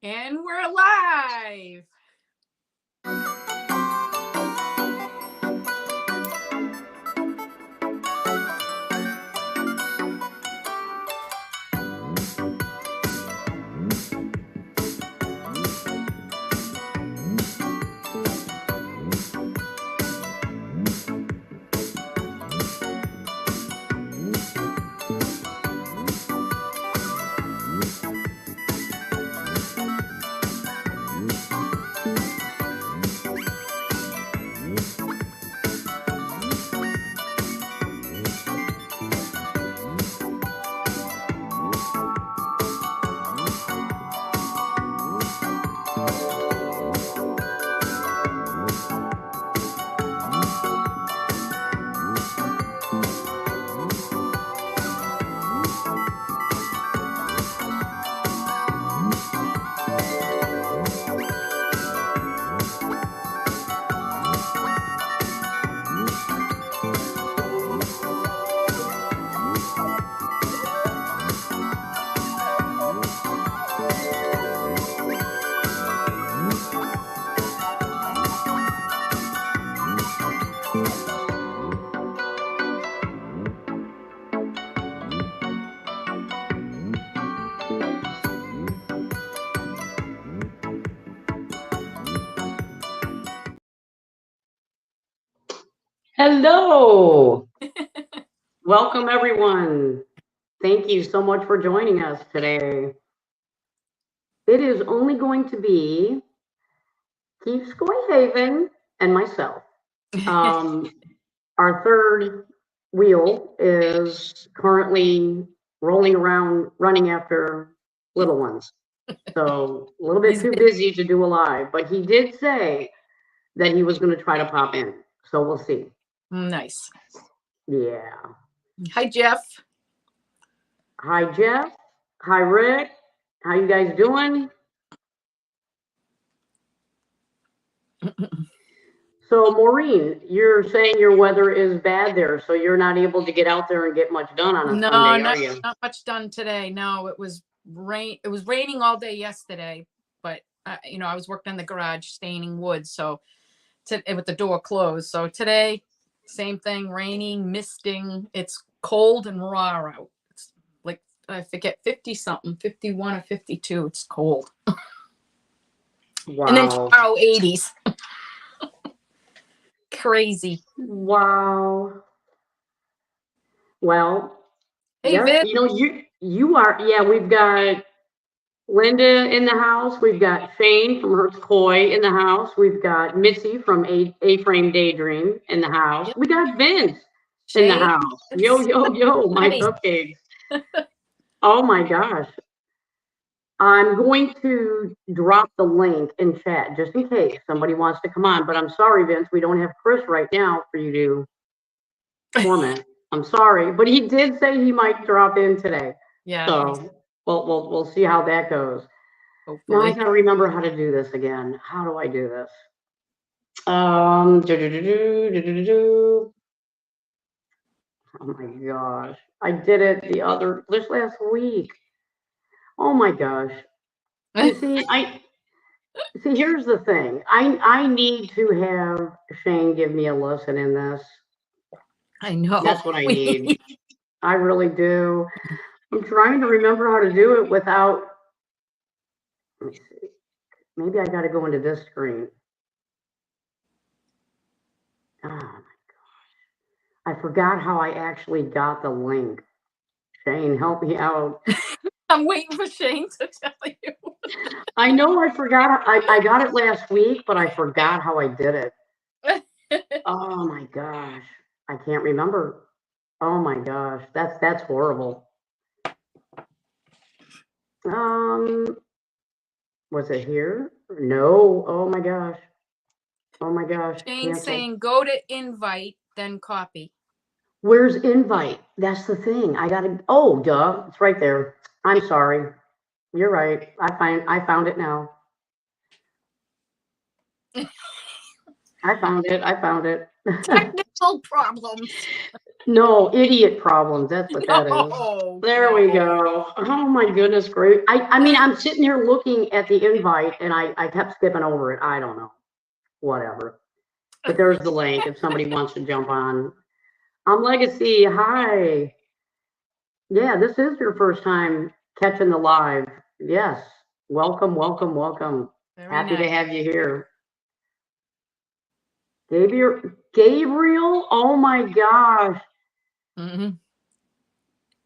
And we're live. Hello. Welcome, everyone. Thank you so much for joining us today. It is only going to be Keith Scoyhaven and myself. Our third wheel is currently rolling around, running after little ones. So a little bit too busy to do a live, but he did say that he was going to try to pop in. So we'll see. Nice. Yeah. Hi, Jeff. Hi, Jeff. Hi, Rick. How you guys doing? So, Maureen, you're saying your weather is bad there, so you're not able to get out there and get much done on a Sunday, are you? Not much done today. No, it was rain. It was raining all day yesterday, but I was working in the garage staining wood, so with the door closed. So today, same thing, raining, misting. It's cold and raw out. It's like, I forget, 50 something, 51 or 52. It's cold. Wow. And then tomorrow, 80s. Crazy. Wow. Well, hey, yeah, Vin. you are, yeah, we've got Linda in the house. We've got Shane from Hertz Koi in the house. We've got Missy from A-Frame Daydream in the house. We got Vince in the house. Yo, my cupcakes. Oh my gosh. I'm going to drop the link in chat just in case somebody wants to come on. But I'm sorry, Vince, we don't have Chris right now for you to torment. I'm sorry, but he did say he might drop in today. Yeah. So we'll see how that goes. Hopefully. Now I gotta remember how to do this again. How do I do this? Oh my gosh. I did it this last week. Oh my gosh. You see, here's the thing. I need to have Shane give me a lesson in this. I know. That's what I need. I really do. I'm trying to remember how to do it without, let me see. Maybe I got to go into this screen. Oh my gosh. I forgot how I actually got the link. Shane, help me out. I'm waiting for Shane to tell you. I know I forgot. I got it last week, but I forgot how I did it. Oh my gosh. I can't remember. Oh my gosh. That's horrible. Was it here? No. Oh my gosh. Oh my gosh. Shane's saying go to invite, then copy. Where's invite? That's the thing. I gotta. Oh, duh. It's right there. I'm sorry. You're right. I found it now. I found it. Technical problems. No, idiot problems. That's what that is. No, There we no. go. Oh my goodness, great. I mean, I'm sitting here looking at the invite and I kept skipping over it. I don't know. Whatever. But there's the link if somebody wants to jump on. I'm Legacy. Hi. Yeah, this is your first time catching the live. Yes. Welcome, welcome, welcome. Very Happy to nice. have you here. Gabriel, Gabriel, oh my gosh. Mm-hmm.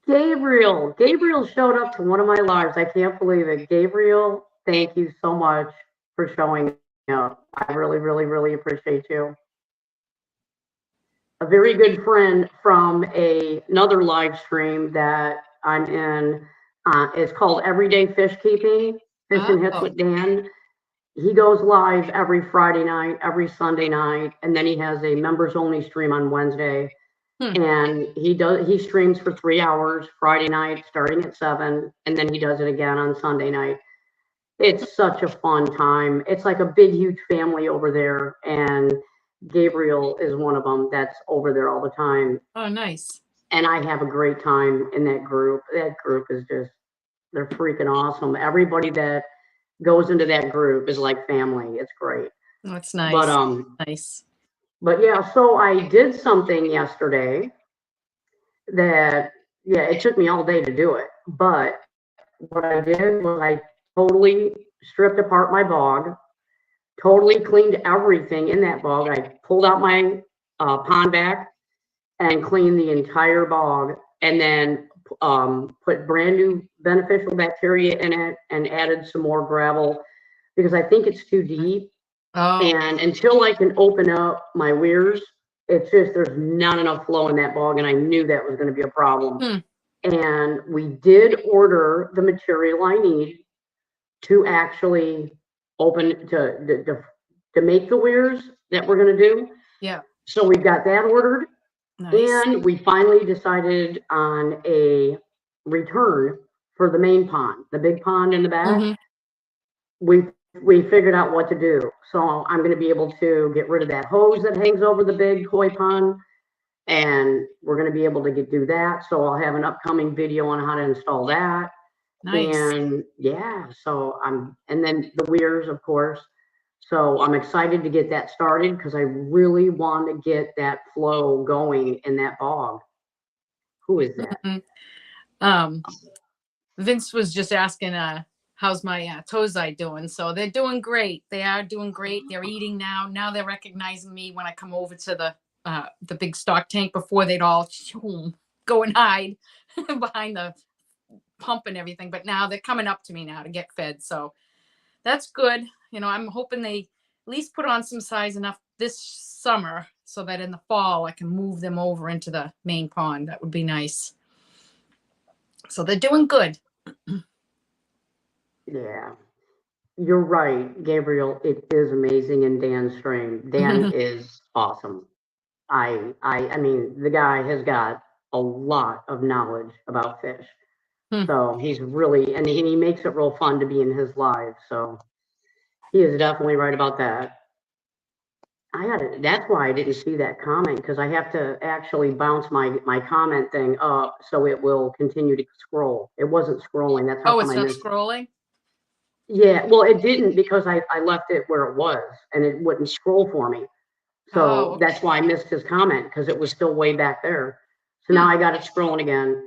Gabriel showed up to one of my lives. I can't believe it. Gabriel, thank you so much for showing up. I really, really, really appreciate you. A very good friend from another live stream that I'm in. It's called Everyday Fish Keeping, Fish and Hits Oh. with Dan. He goes live every Friday night, every Sunday night, and then he has a members only stream on Wednesday. And he streams for 3 hours Friday night starting at 7, and then he does it again on Sunday night. It's such a fun time. It's like a big huge family over there, and Gabriel is one of them that's over there all the time. Oh, nice. And I have a great time in that group. That group is just, they're freaking awesome. Everybody that goes into that group is like family. It's great. That's nice. But nice. But yeah, so I did something yesterday that, yeah, it took me all day to do it. But what I did was I totally stripped apart my bog, totally cleaned everything in that bog. I pulled out my pond back and cleaned the entire bog, and then put brand new beneficial bacteria in it and added some more gravel because I think it's too deep. Oh. And until I can open up my weirs, it's just there's not enough flow in that bog, and I knew that was going to be a problem. And we did order the material I need to actually open to make the weirs that we're going to do. Yeah. So we've got that ordered. Nice. And we finally decided on a return for the main pond, the big pond in the back. We figured out what to do. So I'm going to be able to get rid of that hose that hangs over the big koi pond, and we're going to be able to do that. So I'll have an upcoming video on how to install that. Nice. And yeah, so and then the weirs, of course. So I'm excited to get that started because I really want to get that flow going in that bog. Who is that? Vince was just asking, how's my Tozai doing? So they're doing great. They are doing great. They're eating now. Now they're recognizing me when I come over to the big stock tank. Before they'd all go and hide behind the pump and everything. But now they're coming up to me now to get fed. So that's good. You know, I'm hoping they at least put on some size enough this summer so that in the fall I can move them over into the main pond. That would be nice. So they're doing good. Yeah, you're right, Gabriel. It is amazing in Dan's stream. Dan is awesome. I mean, the guy has got a lot of knowledge about fish. So he's really, and he makes it real fun to be in his live. So he is definitely right about that. That's why I didn't see that comment, because I have to actually bounce my comment thing up so it will continue to scroll. It wasn't scrolling. That's how it's not scrolling? Yeah, well, it didn't because I left it where it was and it wouldn't scroll for me. So okay. That's why I missed his comment, because it was still way back there. So now I got it scrolling again.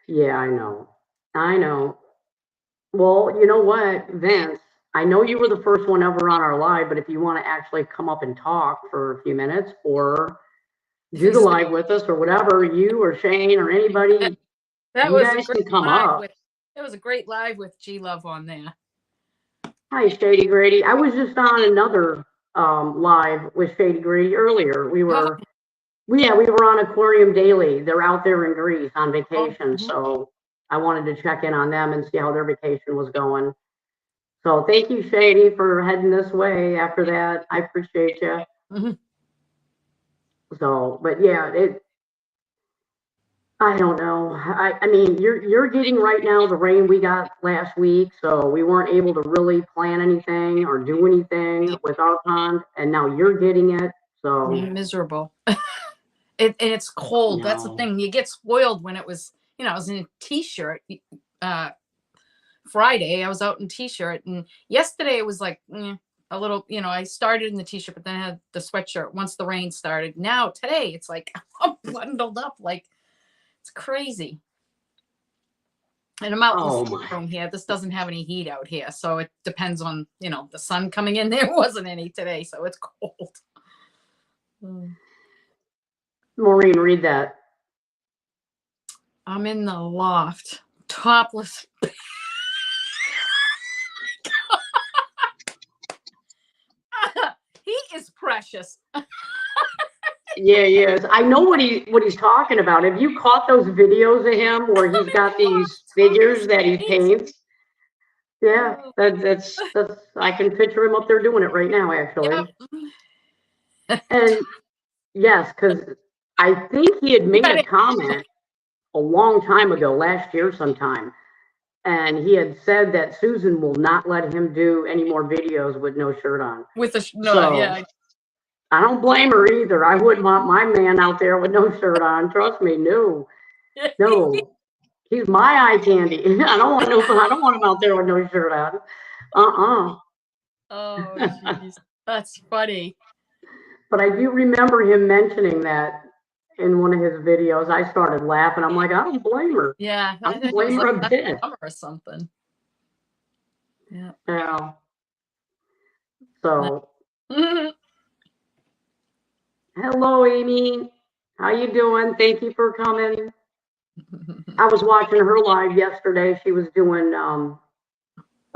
Yeah, I know. Well, you know what, Vince, I know you were the first one ever on our live, but if you want to actually come up and talk for a few minutes or do the live with us or whatever, you or Shane or anybody, you guys can come up. It was a great live with G Love on there. Hi, Shady Grady. I was just on another live with Shady Grady earlier. We were on Aquarium Daily. They're out there in Greece on vacation, so I wanted to check in on them and see how their vacation was going. So thank you, Shady, for heading this way after that. I appreciate you. So, but yeah, I don't know. I mean, you're getting right now the rain we got last week, so we weren't able to really plan anything or do anything Yeah, with our pond, and now you're getting it. So miserable. And it's cold. That's the no. thing. You get spoiled when it was, I was in a t-shirt. Uh, Friday, I was out in t-shirt, and yesterday it was like a little, I started in the t-shirt, but then I had the sweatshirt once the rain started. Now today it's like I'm bundled up, like it's crazy. And I'm out in the Oh my. room here. This doesn't have any heat out here, so it depends on the sun coming in. There wasn't any today, so it's cold. Maureen, read that. I'm in the loft, topless. He is precious. Yeah, he is. I know what he's talking about. Have you caught those videos of him where he's got these figures that he paints? Yeah, that's I can picture him up there doing it right now, actually. Yep. And yes, because I think he had made a Got comment a long time ago, last year sometime, and he had said that Susan will not let him do any more videos with no shirt on. with a no, So yeah. I don't blame her either. I wouldn't want my man out there with no shirt on. Trust me, no, no. He's my eye candy. I don't want him out there with no shirt on. Oh, jeez, that's funny. But I do remember him mentioning that in one of his videos. I started laughing. I'm like, I don't blame her. Yeah, I I don't think it was blame her like a last bit. summer or something. Yeah. Yeah. So, hello, Amy. How you doing? Thank you for coming. I was watching her live yesterday. She was doing a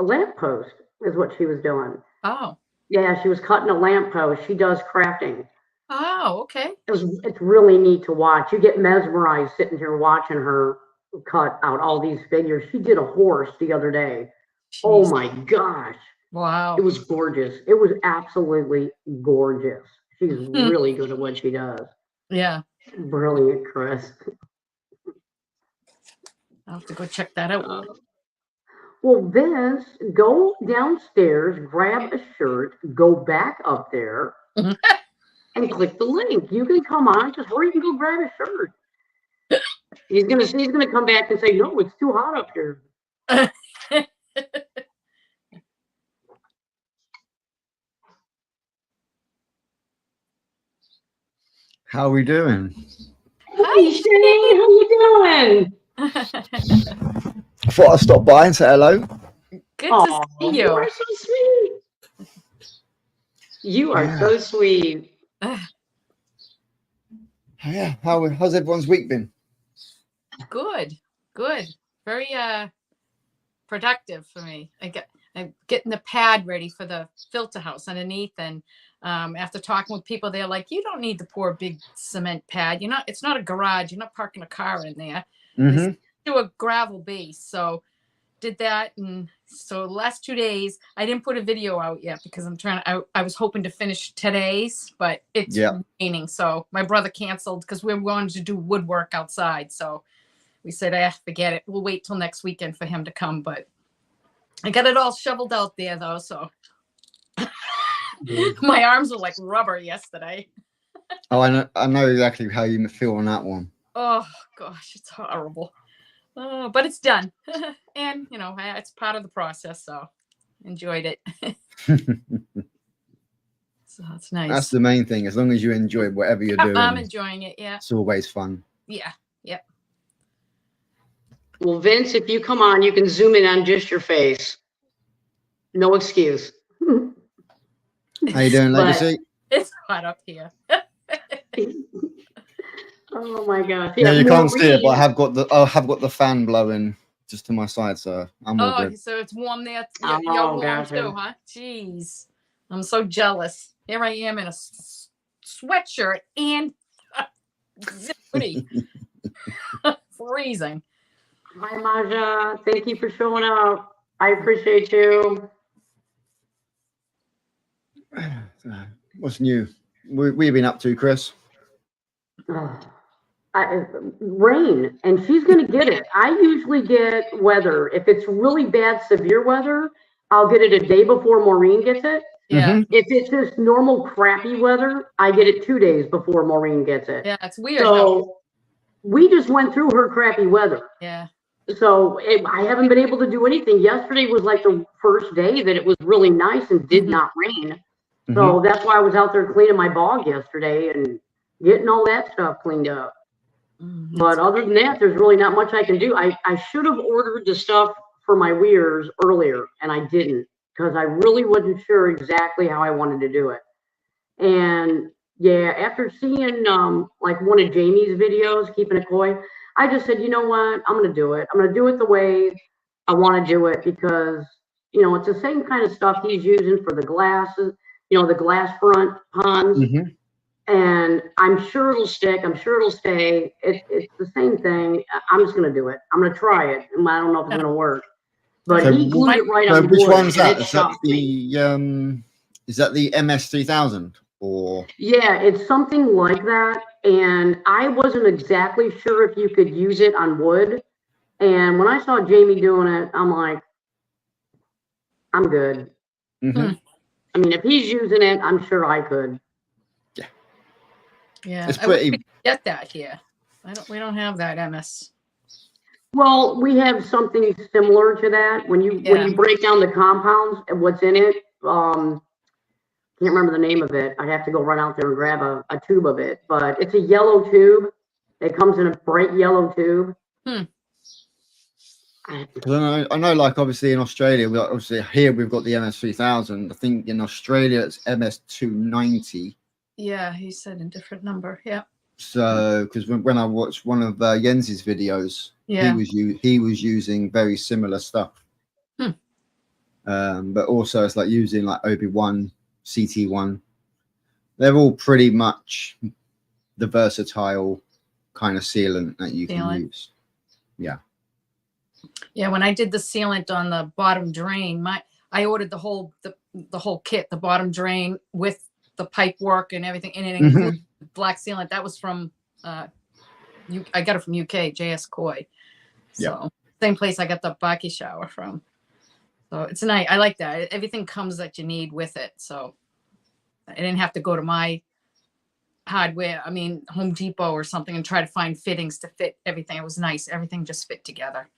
lamppost, is what she was doing. Oh. Yeah, she was cutting a lamppost. She does crafting. Oh, okay. It's really neat to watch. You get mesmerized sitting here watching her cut out all these figures. She did a horse the other day. Oh Jeez. my gosh. Wow. It was gorgeous. It was absolutely gorgeous. She's really good at what she does. Yeah. Brilliant, Chris. I'll have to go check that out. Well, Vince, go downstairs, grab a shirt, go back up there, and click the link. You can come on, just hurry and go grab a shirt. He's gonna come back and say, no, it's too hot up here. How are we doing? Hi, Shane. How you doing? I thought I'd stop by and say hello. Good to see You you. are so sweet. You are so sweet. Yeah. How's everyone's week been? Good. Very productive for me. I'm getting the pad ready for the filter house underneath, and after talking with people, they're like, you don't need to pour a big cement pad. It's not a garage. You're not parking a car in there. Mm-hmm. Do a gravel base. So did that. And so the last 2 days, I didn't put a video out yet because I was hoping to finish today's, but it's raining. So my brother canceled because we wanted to do woodwork outside. So we said, forget it. We'll wait till next weekend for him to come. But I got it all shoveled out there though. So my arms were like rubber yesterday. Oh, I know exactly how you feel on that one. Oh gosh, it's horrible. But it's done. And it's part of the process. So enjoyed it. So that's nice. That's the main thing. As long as you enjoy whatever you're doing. I'm enjoying it. Yeah. It's always fun. Yeah. Yep. Well, Vince, if you come on, you can zoom in on just your face. No excuse. How you doing, Legacy? It's hot up here. Oh my gosh. Yeah, you can't see it, but I have got the fan blowing just to my side, so I'm all good. So it's warm there. You're warm too, huh? Jeez. I'm so jealous. Here I am in a sweatshirt and hoodie. Freezing. Hi, Maja. Thank you for showing up. I appreciate you. What's new? What have you been up to, Chris? rain, and she's going to get it. I usually get weather. If it's really bad, severe weather, I'll get it a day before Maureen gets it. Yeah. If it's just normal crappy weather, I get it 2 days before Maureen gets it. Yeah, it's weird. So we just went through her crappy weather. Yeah. So I haven't been able to do anything. Yesterday was like the first day that it was really nice and did not rain. So that's why I was out there cleaning my bog yesterday and getting all that stuff cleaned up. But other than that, there's really not much I can do. I should have ordered the stuff for my weirs earlier, and I didn't because I really wasn't sure exactly how I wanted to do it. And yeah, after seeing like one of Jamie's videos, Keeping It Koi, I just said, you know what, I'm gonna do it. I'm gonna do it the way I want to do it because it's the same kind of stuff he's using for the glasses, the glass front ponds. And I'm sure it'll stick. I'm sure it'll stay. It's the same thing. I'm just gonna do it. I'm gonna try it. And I don't know if it's gonna work. But So he glued it right on which wood, one's and that? it Is that shocked me. the MS3000 or? Yeah, it's something like that. And I wasn't exactly sure if you could use it on wood. And when I saw Jamie doing it, I'm like, I'm good. I mean, if he's using it, I'm sure I could. Yeah. It's pretty. I get that here. We don't have that MS. Well, we have something similar to that. When you break down the compounds and what's in it, can't remember the name of it. I have to go run out there and grab a tube of it. But it's a yellow tube. It comes in a bright yellow tube. Because I know, like obviously in Australia, here we've got the MS3000. I think in Australia it's MS290. Yeah, he said a different number. Yeah. So, because when I watched one of Jens's videos, he was using very similar stuff. But also it's like using like OB1, CT1. They're all pretty much the versatile kind of sealant that you can use. Yeah. Yeah, when I did the sealant on the bottom drain, I ordered the whole kit, the bottom drain with the pipe work and everything, and it includes black sealant. That was from I got it from UK, JS Koi. So same place I got the Baki shower from. So it's nice. I like that. Everything comes that you need with it. So I didn't have to go to my hardware, Home Depot or something, and try to find fittings to fit everything. It was nice. Everything just fit together.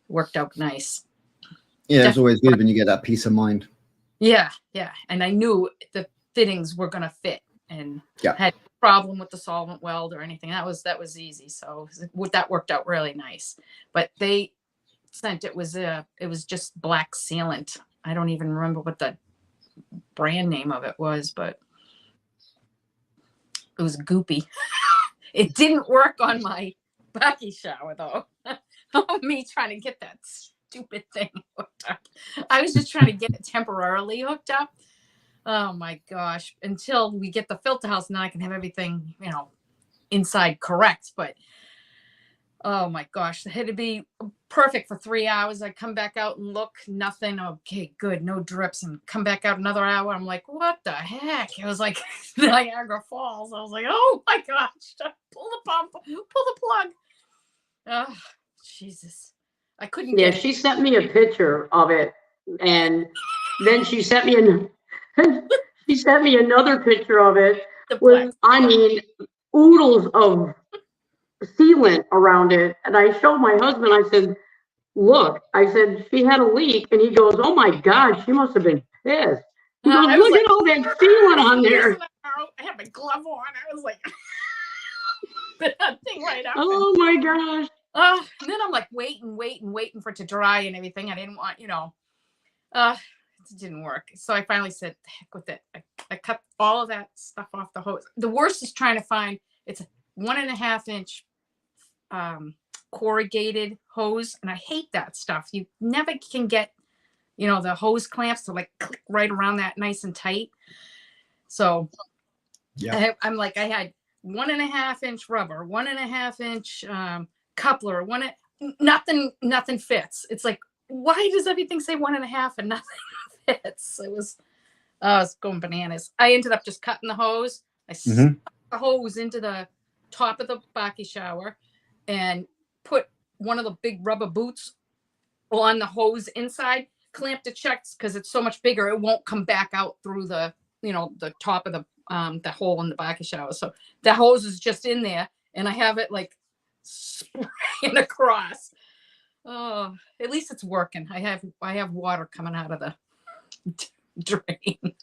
Worked out nice. Yeah, it's always good when you get that peace of mind. Yeah. And I knew the fittings were gonna fit, and had no problem with the solvent weld or anything. That was easy. So that worked out really nice. But they sent it was just black sealant. I don't even remember what the brand name of it was, but it was goopy. It didn't work on my Baki shower though. Me trying to get that stupid thing hooked up. I was just trying to get it temporarily hooked up. Oh my gosh. Until we get the filter house, and then I can have everything, inside correct. But oh my gosh, it had to be perfect for 3 hours. I come back out and look, nothing. Okay, good. No drips. And come back out another hour. I'm like, what the heck? It was like Niagara Falls. I was like, oh my gosh. Pull the pump, pull the plug. Oh, Jesus. I couldn't get it. She sent me a picture of it, and then she sent me another picture of it with, oodles of sealant around it. And I showed my husband, I said, look, she had a leak, and he goes, oh my God, she must have been pissed. He goes, look at all that sealant on there. I had my glove on. I was like, that thing right up. Oh my gosh. And then I'm like waiting for it to dry and everything. I didn't want, it didn't work. So I finally said, heck with it. I cut all of that stuff off the hose. The worst is trying to find, it's a 1.5 inch corrugated hose. And I hate that stuff. You never can get, the hose clamps to like click right around that nice and tight. So I'm like, I had 1.5 inch rubber, 1.5 inch coupler, nothing fits. It's like, why does everything say 1.5 and nothing fits? I was going bananas. I ended up just cutting the hose. I stuck the hose into the top of the Baki shower and put one of the big rubber boots on the hose inside, clamp the checks because it's so much bigger. It won't come back out through the, the top of the hole in the Baki shower. So the hose is just in there and I have it like spraying across. Oh, at least it's working. I have water coming out of the drain.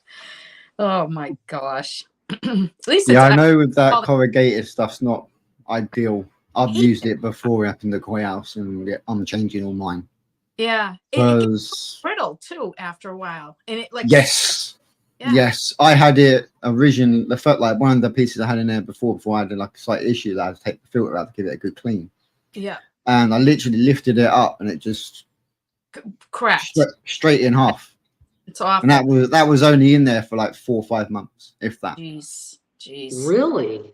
Oh my gosh. At least Yeah, I it's know with that all the- corrugated stuff's not ideal. I've used it before up in the koi house, and I'm changing all mine. yeah. It gets Because brittle too after a while. And it like yes, yeah. yes, I had it originally. The felt like one of the pieces I had in there before I had like a slight issue that I had to take the filter out to give it a good clean. Yeah. And I literally lifted it up, and it just Cracked. straight in half. It's awful. And that was only in there for like 4 or 5 months, if that. Jeez. Really?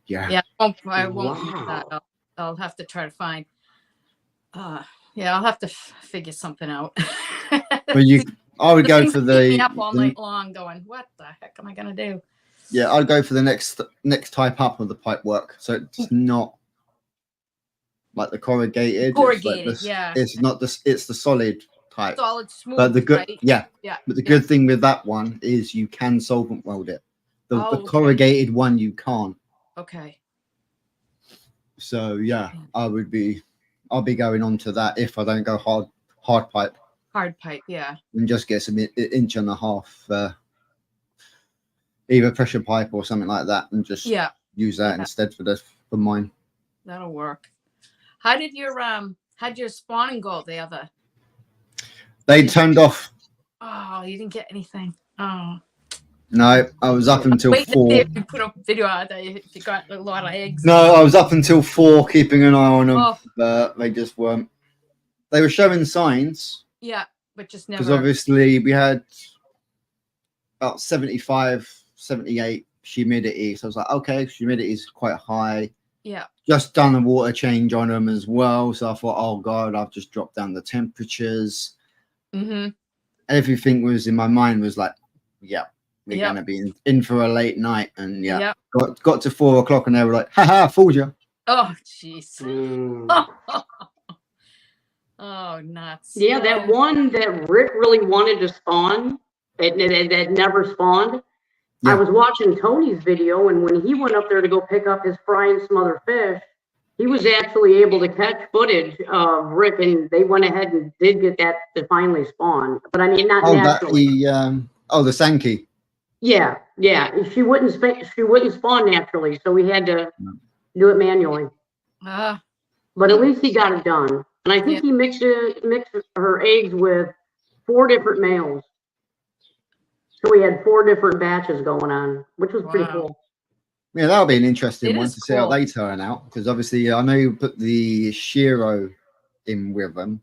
Yeah. Yeah, I won't use that. Wow. I'll have to try to find. Yeah, I'll have to figure something out. But I would The go things for that keep me the up all night long, going, what the heck am I gonna do? yeah. I'd go for the next type up of the pipe work. So it's not like the corrugated. Corrugated, it's like yeah. It's not it's the solid type. Solid, smooth. But the good, right? yeah. Yeah. But the good thing with that one is you can solvent weld it. The Okay. corrugated one you can't. Okay. So yeah, I'll be going on to that if I don't go hard pipe Hard pipe, yeah. and just get some inch and a half, either pressure pipe or something like that, and just use that instead for mine. That'll work. How did your spawning go the other? They turned off. Oh, you didn't get anything. Oh. No, I was up until Wait to 4. see if you put a video out there if you got a lot of eggs. No, I was up until 4 keeping an eye on them, Oh. but they just weren't. They were showing signs. Yeah, but just never. Because obviously we had about 75, 78 humidity. So I was like, okay, humidity is quite high. Yeah. Just done a water change on them as well. So I thought, oh God, I've just dropped down the temperatures. Mm-hmm. Everything was in my mind was like, yeah, we're going to be in for a late night. And got to 4 o'clock and they were like, haha, fooled you. Oh, jeez. Mm. Oh, nuts. Yeah, that one that Rick really wanted to spawn, that never spawned. Yeah. I was watching Tony's video, and when he went up there to go pick up his fry and smother fish, he was actually able to catch footage of Rick, and they went ahead and did get that to finally spawn. But I mean, not naturally. The Sankey. Yeah. She wouldn't spawn naturally, so we had to do it manually. But at least he got it done. And I think he mixed her eggs with 4 different males. So we had 4 different batches going on, which was pretty cool. Yeah, that'll be an interesting one to see how cool. they turn out. Because obviously, I know you put the Shiro in with them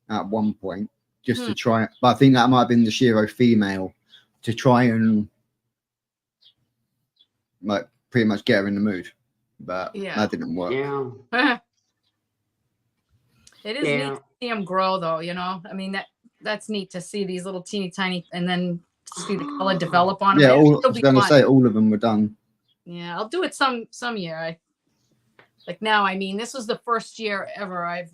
at one point just to try it. But I think that might have been the Shiro female to try and like pretty much get her in the mood. But that didn't work. Yeah. It is neat to see them grow, though. I mean that's neat to see these little teeny tiny, and then see the color develop on them. Yeah, I was going to say all of them were done. Yeah, I'll do it some year. Like now. I mean, this was the first year ever I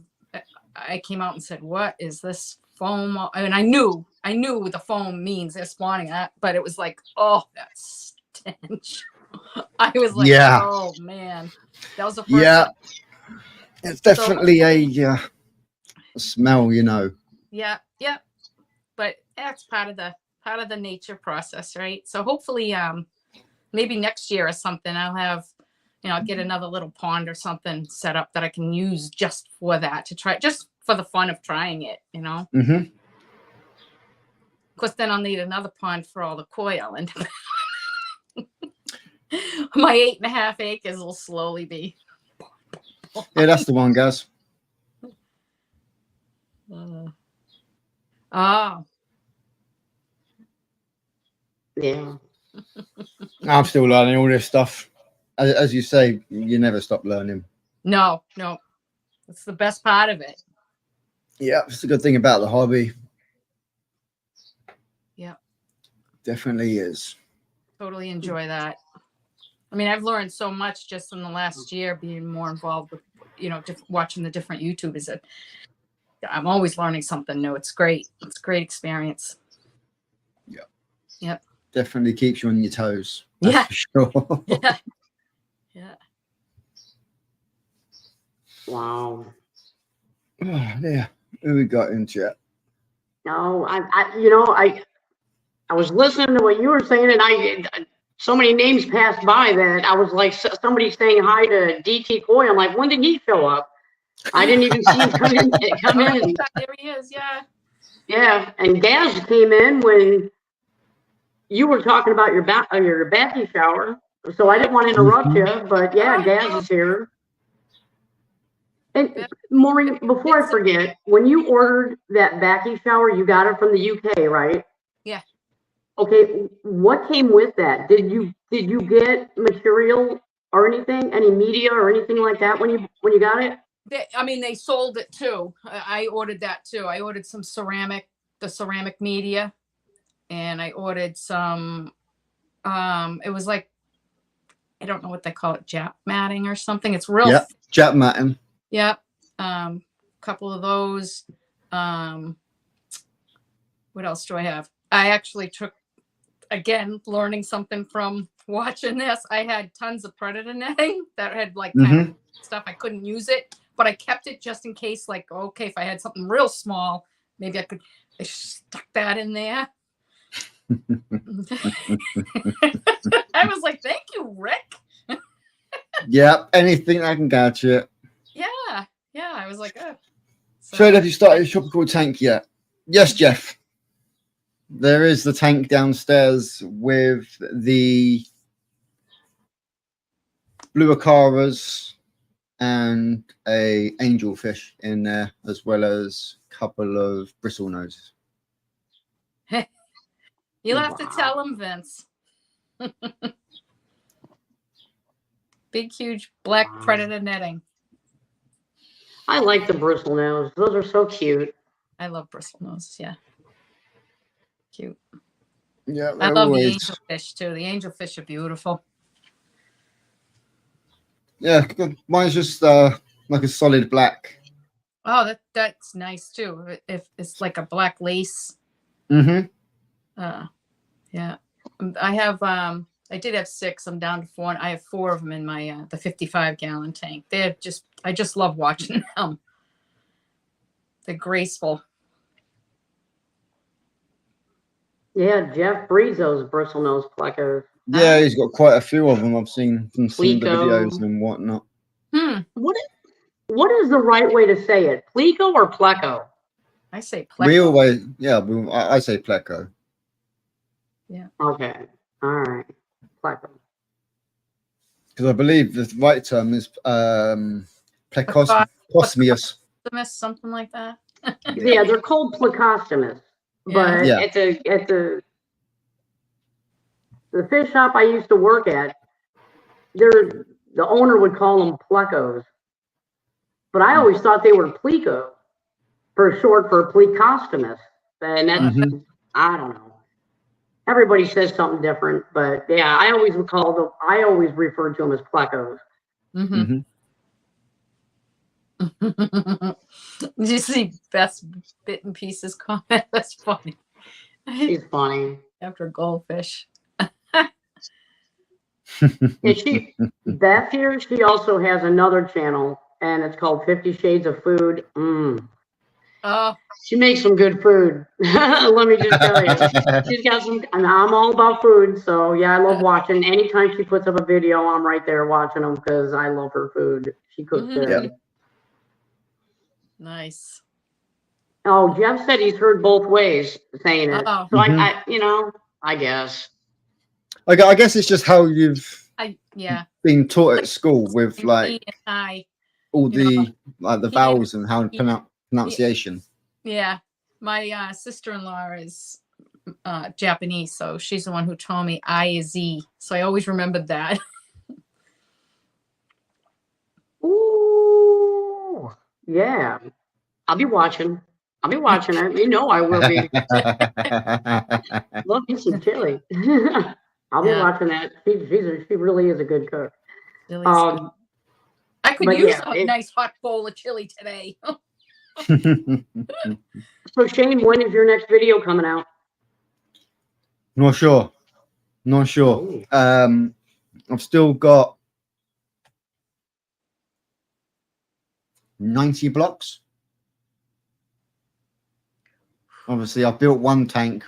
came out and said, "What is this foam?" And I knew what the foam means. They're spawning that, but it was like, oh, that stench. I was like, oh man, that was the first. Yeah, it's definitely a smell, Yeah, but that's part of the nature process, right? So hopefully, maybe next year or something, I'll have, get another little pond or something set up that I can use just for that, to try, just for the fun of trying it, Mm-hmm. Of course, then I'll need another pond for all the koi I'll end up. My 8.5 acres will slowly be. Yeah, that's the one, guys. Yeah. I'm still learning all this stuff. As you say, you never stop learning. No, it's the best part of it. Yeah, it's a good thing about the hobby. Yeah, definitely is. Totally enjoy that. I mean, I've learned so much just in the last year being more involved with, watching the different YouTubers. I'm always learning something new. It's great. It's a great experience. Yep. Definitely keeps you on your toes. Yeah. For sure. Yeah. Yeah. Wow. Oh, yeah. Who we got into it? No, I was listening to what you were saying, and so many names passed by that I was like, somebody saying hi to DT Coy. I'm like, when did he show up? I didn't even see him come in. There he is. Yeah. Yeah, and Gaz came in when you were talking about your bathing shower, so I didn't want to interrupt you, but yeah, Gaz is here. And Maureen, before I forget, when you ordered that bathing shower, you got it from the UK, right? Yeah. Okay, what came with that? Did you get material or anything, any media or anything like that when you got it? They sold it too. I ordered that too. I ordered some the ceramic media, and I ordered some. It was like, I don't know what they call it, Jap matting or something. It's real. Yeah, Jap matting. Yep. Couple of those. What else do I have? I actually took, again, learning something from watching this. I had tons of predator netting that had like kind of stuff. I couldn't use it, but I kept it just in case, like, okay, if I had something real small, maybe I stuck that in there. I was like, thank you, Rick. Yep, anything I can catch it. Yeah, I was like, oh. So have you started a tropical tank yet? Yes, Jeff. There is the tank downstairs with the blue acaras and a angelfish in there, as well as a couple of bristle noses. You'll have to tell him, Vince. Big, huge black predator netting. I like the bristle nose. Those are so cute. I love bristle noses. Yeah. Cute. Yeah, I love the angelfish too. The angelfish are beautiful. Yeah, mine's just like a solid black. Oh, that's nice too. If it's like a black lace. Mm-hmm. Yeah. I have I did have 6. I'm down to 4. I have 4 of them in my the 55-gallon tank. I just love watching them. They're graceful. Yeah, Jeff breeds those bristle nose plecos. Yeah, he's got quite a few of them. I've seen from some of the videos and whatnot. What is the right way to say it? Pleco or pleco? I say pleco. We always, I say pleco. Yeah. Okay. All right. Pleco. Because I believe the right term is plecosmius. Something like that. Yeah, they're called plecostomus. But yeah. at the fish shop I used to work at, the owner would call them plecos. But I always thought they were pleco, for short for plecostomus. And that's, I don't know. Everybody says something different, but yeah, I always referred to them as plecos. Did you see Beth's bit and pieces comment? That's funny. She's funny. After goldfish. Beth here, she also has another channel, and it's called 50 Shades of Food. Oh. She makes some good food. Let me just tell you. She's got some, and I'm all about food, so yeah, I love watching. Anytime she puts up a video, I'm right there watching them because I love her food. She cooks good. Nice. Oh, Jeff said he's heard both ways saying it. So I guess. I guess it's just how you've been taught at school with like all the the vowels and how pronunciation. Yeah, my sister-in-law is Japanese, so she's the one who told me I is Z. So I always remembered that. Ooh, yeah. I'll be watching. it. You know I will be. Love me some chili. I'll be Yeah. watching that. She really is a good cook. Chili's good. I could but use yeah, a nice hot bowl of chili today. So Shane, when is your next video coming out? Not sure. Not sure. I've still got 90 blocks. Obviously, I built one tank.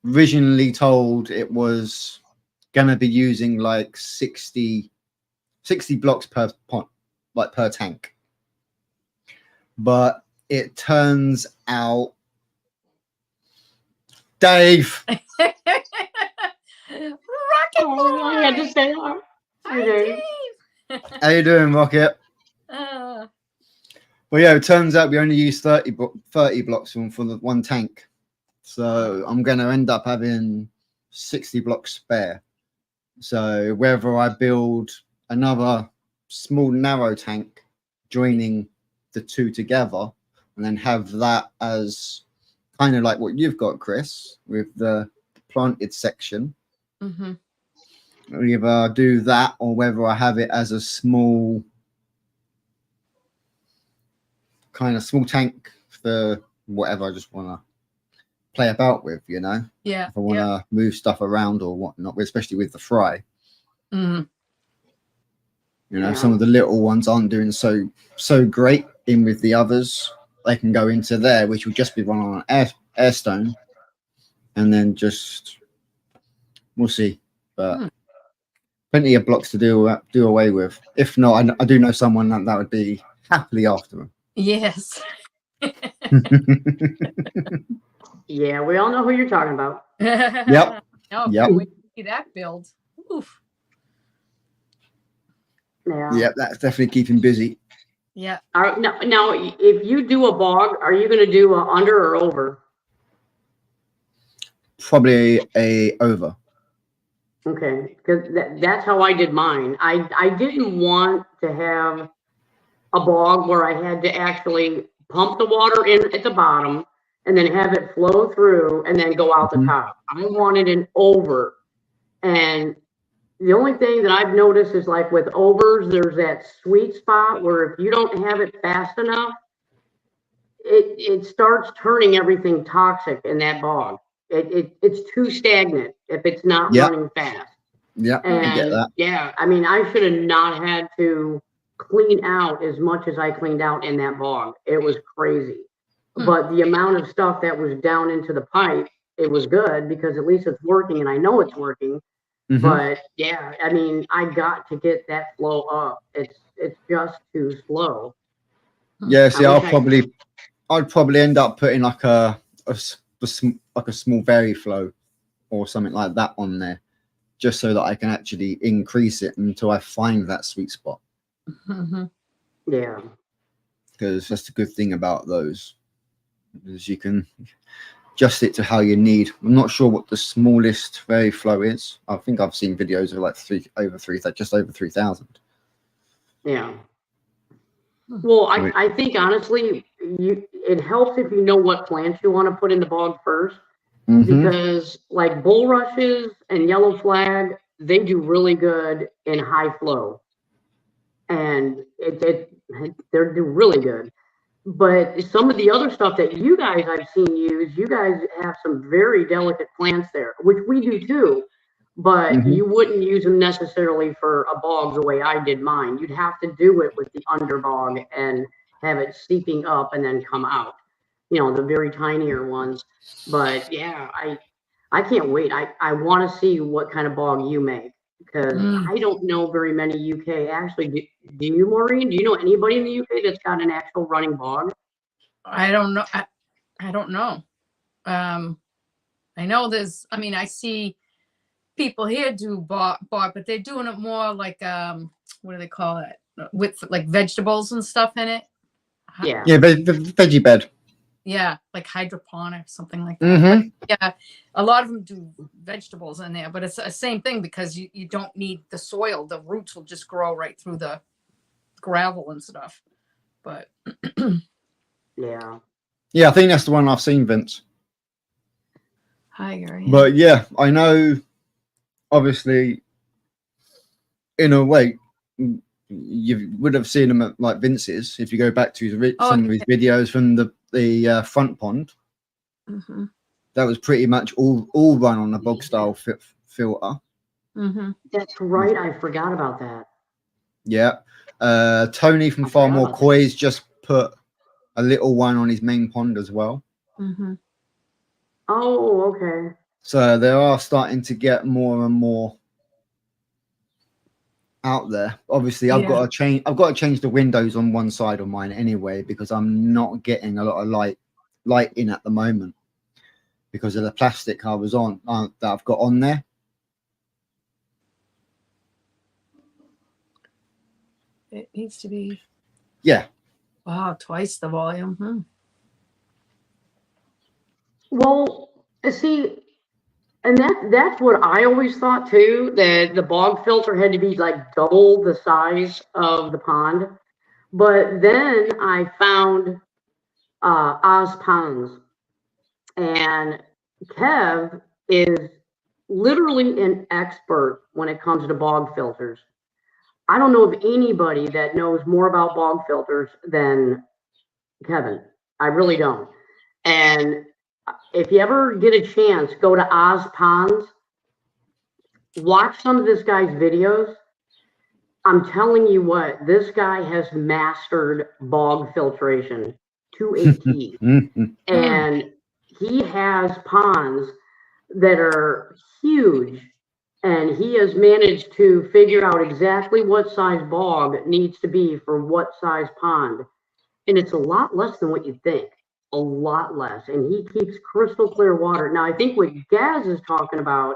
Originally told it was gonna be using like 60 blocks per pot, like per tank. But it turns out, Dave. Rocket Oh, I had to boy! say, Hi, Dave. Dave. How you doing, Rocket? Well, yeah, it turns out we only use 30 blocks for the one tank. So I'm going to end up having 60 blocks spare. So whether I build another small narrow tank joining the two together and then have that as kind of like what you've got, Chris, with the planted section. Mm-hmm. Either I do that or whether I have it as a small kind of small tank for whatever I just want to play about with, you know. Yeah. If I want to move stuff around or whatnot, especially with the fry. Mm-hmm. You know, some of the little ones aren't doing so great in with the others. They can go into there, which will just be run on an airstone, and then just we'll see. But plenty of blocks to do away with. If not, I do know someone that would be happily after them. Yes. Yeah, we all know who you're talking about. Yep. No, Yep. we see that build. Oof. Yeah. Yep, that's definitely keeping busy. Yeah. Now, if you do a bog, are you going to do a under or over? Probably a over. Okay, because that's how I did mine. I didn't want to have a bog where I had to actually pump the water in at the bottom and then have it flow through and then go out the top. I wanted an over. And the only thing that I've noticed is like with overs, there's that sweet spot where if you don't have it fast enough, it starts turning everything toxic in that bog. It's too stagnant if it's not running fast. Yeah, I get that. Yeah, I mean, I should have not had to clean out as much as I cleaned out in that bog. It was crazy. But the amount of stuff that was down into the pipe, it was good because at least it's working and I know it's working. But yeah, I mean, I got to get that flow up. It's just too slow. Yeah, see, I'd probably end up putting like a small berry flow or something like that on there, just so that I can actually increase it until I find that sweet spot. Yeah, because that's the good thing about those, is you can adjust it to how you need. I'm not sure what the smallest berry flow is. I think I've seen videos of like just over 3,000. Yeah. Well, I think honestly, it helps if you know what plants you want to put in the bog first, because like bulrushes and yellow flag, they do really good in high flow, and they're do really good. But some of the other stuff that you guys I've seen use, you guys have some very delicate plants there, which we do too. But you wouldn't use them necessarily for a bog the way I did mine. You'd have to do it with the underbog and have it seeping up and then come out. You know, the very tinier ones. But yeah, I can't wait. I want to see what kind of bog you make, because I don't know very many UK. Actually, do you, Maureen? Do you know anybody in the UK that's got an actual running bog? I don't know. I don't know. I know there's, I mean, I see people here do bog, but they're doing it more like, what do they call it? With like vegetables and stuff in it. Yeah. Yeah, veggie bed. Yeah, like hydroponic, something like that. Yeah, a lot of them do vegetables in there, but it's the same thing because you don't need the soil. The roots will just grow right through the gravel and stuff. But yeah. Yeah, I think that's the one I've seen, Vince. Higher, yeah. But yeah, I know obviously, in a way, you would have seen him at like Vince's if you go back to his some of his videos from the front pond. Mm-hmm. That was pretty much all run on a bog style filter. Mm-hmm. That's right. I forgot about that. Yeah. Tony from Far More Koi's just put a little one on his main pond as well. Mm-hmm. Oh, okay. So they are starting to get more and more out there. Obviously, I've got to change the windows on one side of mine anyway, because I'm not getting a lot of light in at the moment because of the plastic I was on that I've got on there. It needs to be. Yeah. Wow, twice the volume. Hmm. Well, see, and that's what I always thought too, that the bog filter had to be like double the size of the pond. But then I found Oz Ponds, and Kev is literally an expert when it comes to bog filters. I don't know of anybody that knows more about bog filters than Kevin. I really don't. And if you ever get a chance, go to Oz Ponds, watch some of this guy's videos. I'm telling you what, this guy has mastered bog filtration to a T. And he has ponds that are huge, and he has managed to figure out exactly what size bog needs to be for what size pond. And it's a lot less than what you think. A lot less. And he keeps crystal clear water. Now, I think what Gaz is talking about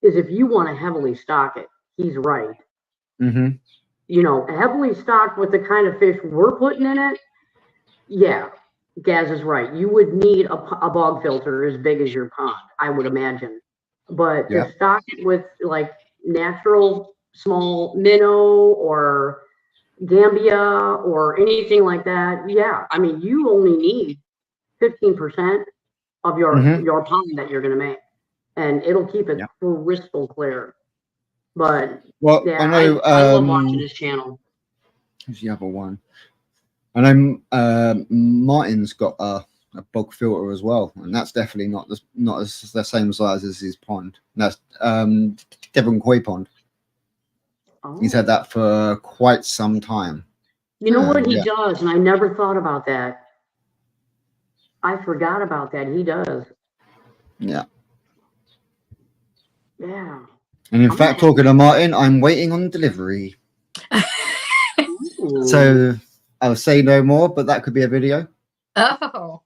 is if you want to heavily stock it, he's right. Mm-hmm. You know, heavily stocked with the kind of fish we're putting in it, yeah, Gaz is right. You would need a bog filter as big as your pond, I would imagine. But to stock it with like natural small minnow or Gambia or anything like that, yeah, I mean, you only need 15% of your pond that you're going to make, and it'll keep it crystal clear. But yeah, I know. I love watching his channel. Who's the other one? I know Martin's got a bog filter as well, and that's definitely not the same size as his pond. That's Devon Koi Pond. Oh. He's had that for quite some time. You know what he does, and I never thought about that. I forgot about that. He does. Yeah. Yeah. And in fact, talking to Martin, I'm waiting on delivery. So I'll say no more, but that could be a video. Oh.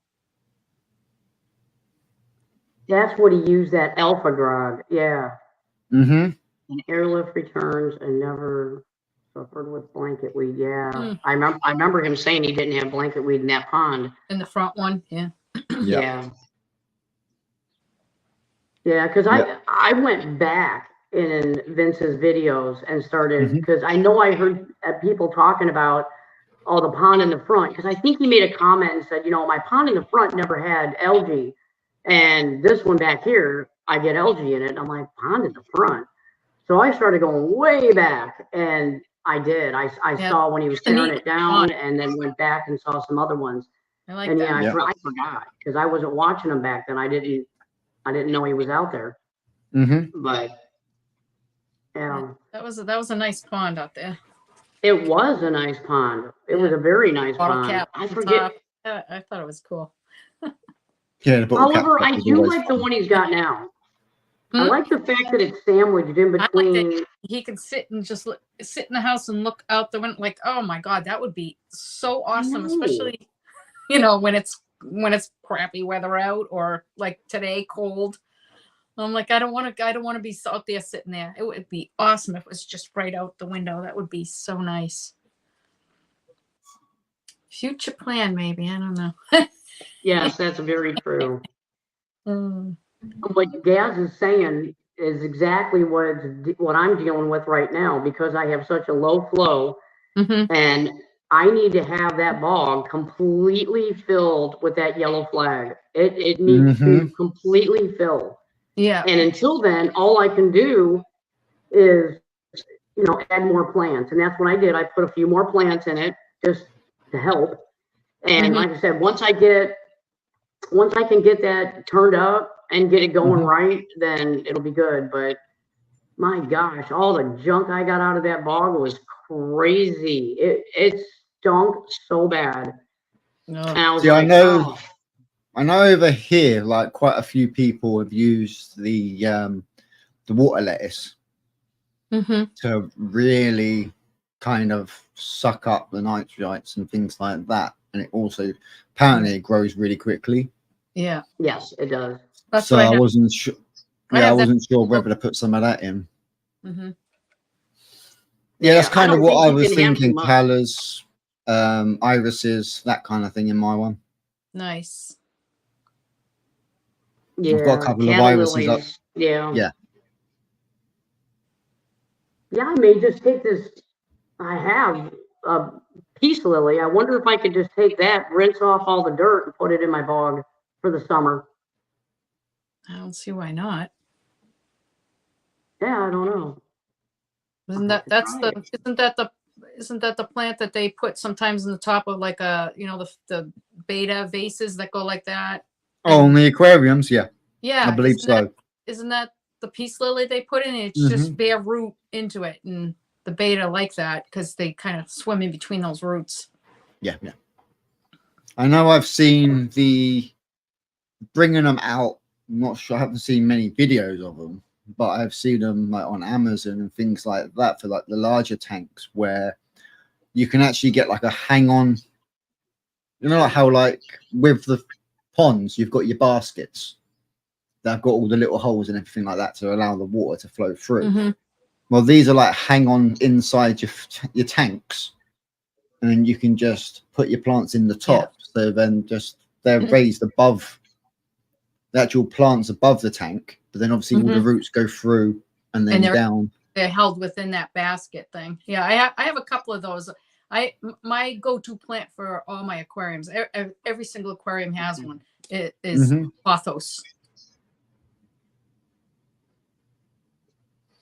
That's what he used, that alpha grog. Yeah. Mm-hmm. And airlift returns and never suffered with blanket weed. Yeah. I remember him saying he didn't have blanket weed in that pond. In the front one, yeah. Yeah. Yeah, because I went back in Vince's videos and started, because I know I heard people talking about the pond in the front, because I think he made a comment and said, you know, my pond in the front never had algae, and this one back here, I get algae in it. And I'm like, pond in the front. So I started going way back, and I did. I saw when he was tearing it down, and then went back and saw some other ones. I like and that. I forgot, because I wasn't watching him back then. I didn't know he was out there. But yeah, that was a nice pond out there. It was a nice pond. It was a very nice pond. Cap I forget. I thought it was cool. However, I do like the one he's got now. I like the fact that it's sandwiched in between. Like he could sit and just sit in the house and look out the window. Like, oh my God, that would be so awesome, especially, you know, when it's crappy weather out, or like today, cold. I'm like, I don't want to be out there sitting there. It would be awesome if it was just right out the window. That would be so nice. Future plan, maybe. I don't know. Yes, that's very true. What Gaz is saying is exactly what I'm dealing with right now, because I have such a low flow, and I need to have that bog completely filled with that yellow flag. It needs to completely fill. Yeah. And until then, all I can do is, add more plants. And that's what I did. I put a few more plants in it just to help. And like I said, once I can get that turned up and get it going right, then it'll be good. But my gosh, all the junk I got out of that bog was crazy. It stunk so bad. And I was See, like, oh. I know over here, like quite a few people have used the water lettuce to really kind of suck up the nitrites and things like that. And it also apparently it grows really quickly. Yeah. Yes, it does. That's so what I wasn't sure. I Yeah, I wasn't sure whether to put some of that in. Yeah, that's kind of what I was thinking. Callas, irises, that kind of thing in my one. Nice. Yeah, I've got a couple of irises up. Yeah, I may just take this. I have a peace lily. I wonder if I could just take that, rinse off all the dirt, and put it in my bog for the summer. I don't see why not. Yeah, I don't know. Isn't that the plant that they put sometimes in the top of like the beta vases that go like that? Oh, in the aquariums, yeah. Yeah, I believe so. Isn't that the peace lily they put in? It's just bare root into it, and the beta like that because they kind of swim in between those roots. Yeah. I know I've seen the bringing them out. I'm not sure. I haven't seen many videos of them, but I've seen them like on Amazon and things like that for like the larger tanks where you can actually get like a hang on. You know, like how like with the ponds, you've got your baskets that have got all the little holes and everything like that to allow the water to flow through. Well, these are like hang on inside your tanks, and then you can just put your plants in the top. So then they're raised above the actual plants above the tank, but then obviously all the roots go through and then down. They're held within that basket thing. Yeah, I have a couple of those. My go-to plant for all my aquariums, every single aquarium has one. It is pothos.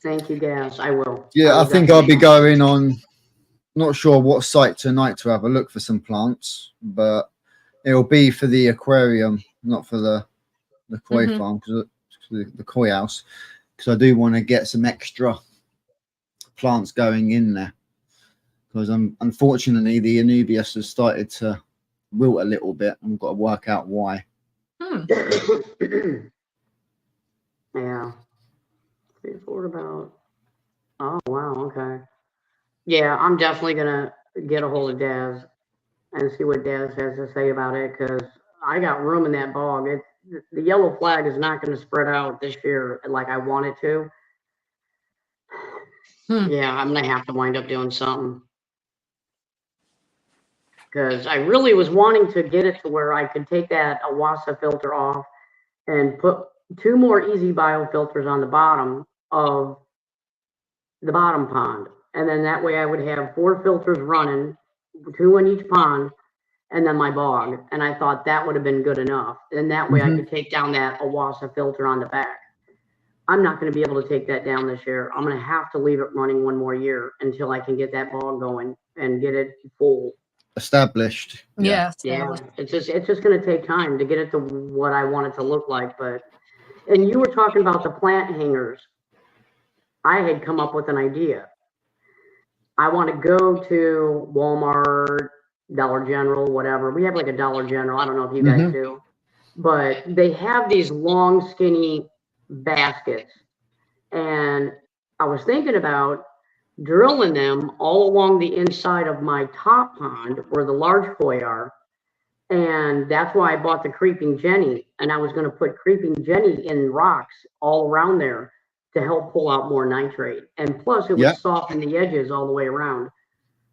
Thank you, Gas. I will. Yeah, I think I'll be going on. Not sure what site tonight to have a look for some plants, but it'll be for the aquarium, not for the koi farm, because the koi house, because I do want to get some extra plants going in there. Because unfortunately the Anubias has started to wilt a little bit, and we've got to work out why. Yeah. Forward about. Oh wow, okay. Yeah, I'm definitely gonna get a hold of Daz and see what Daz has to say about it, because I got room in that bog. The yellow flag is not going to spread out this year like I want it to. Yeah, I'm gonna have to wind up doing something, because I really was wanting to get it to where I could take that Awasa filter off and put 2 more easy biofilters on the bottom of the bottom pond, and then that way I would have 4 filters running, 2 in each pond, and then my bog. And I thought that would have been good enough, and that way I could take down that Awasa filter on the back. I'm not going to be able to take that down this year. I'm going to have to leave it running 1 more year until I can get that bog going and get it full established. Yeah, it's just going to take time to get it to what I want it to look like. But and you were talking about the plant hangers. I had come up with an idea. I want to go to Walmart, Dollar General, whatever. We have like a Dollar General. I don't know if you guys do, but they have these long, skinny baskets. And I was thinking about drilling them all along the inside of my top pond where the large koi are. And that's why I bought the creeping Jenny. And I was going to put creeping Jenny in rocks all around there to help pull out more nitrate. And plus it would soften the edges all the way around.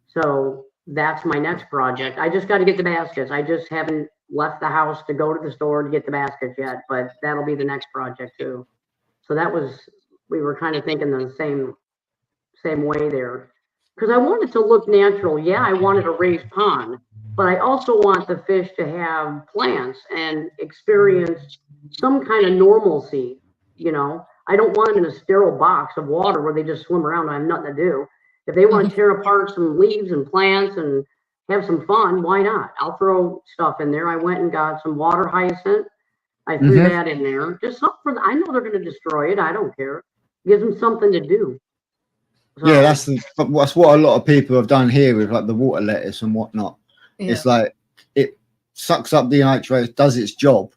So that's my next project. I just got to get the baskets. I just haven't left the house to go to the store to get the baskets yet, but that'll be the next project too. So that was, we were kind of thinking the same way there. Because I want it to look natural. Yeah, I wanted a raised pond, but I also want the fish to have plants and experience some kind of normalcy. You know, I don't want them in a sterile box of water where they just swim around and have nothing to do. If they want to tear apart some leaves and plants and have some fun, why not? I'll throw stuff in there. I went and got some water hyacinth. I threw that in there. Just something for I know they're going to destroy it. I don't care. Gives them something to do. So, Yeah, that's what a lot of people have done here with like the water lettuce and whatnot. Yeah. It's like it sucks up the nitrates, does its job,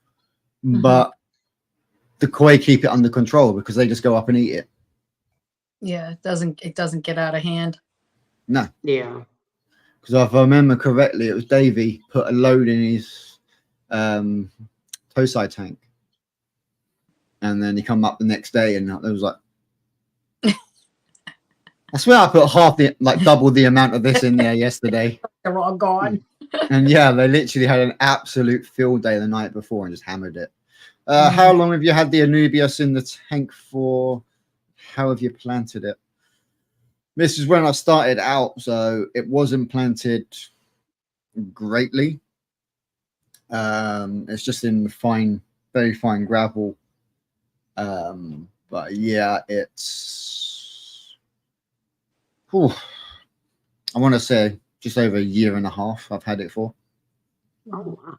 but the koi keep it under control because they just go up and eat it. Yeah, it doesn't get out of hand. No. Yeah. Because if I remember correctly, it was Davey put a load in his Tosai tank, and then he come up the next day and it was like, I swear I put double the amount of this in there yesterday. They're all gone. And yeah, they literally had an absolute field day the night before and just hammered it. How long have you had the Anubias in the tank for? How have you planted it? This is when I started out, so it wasn't planted greatly. It's just in very fine gravel. But yeah, it's I want to say just over a year and a half I've had it for. Oh, wow.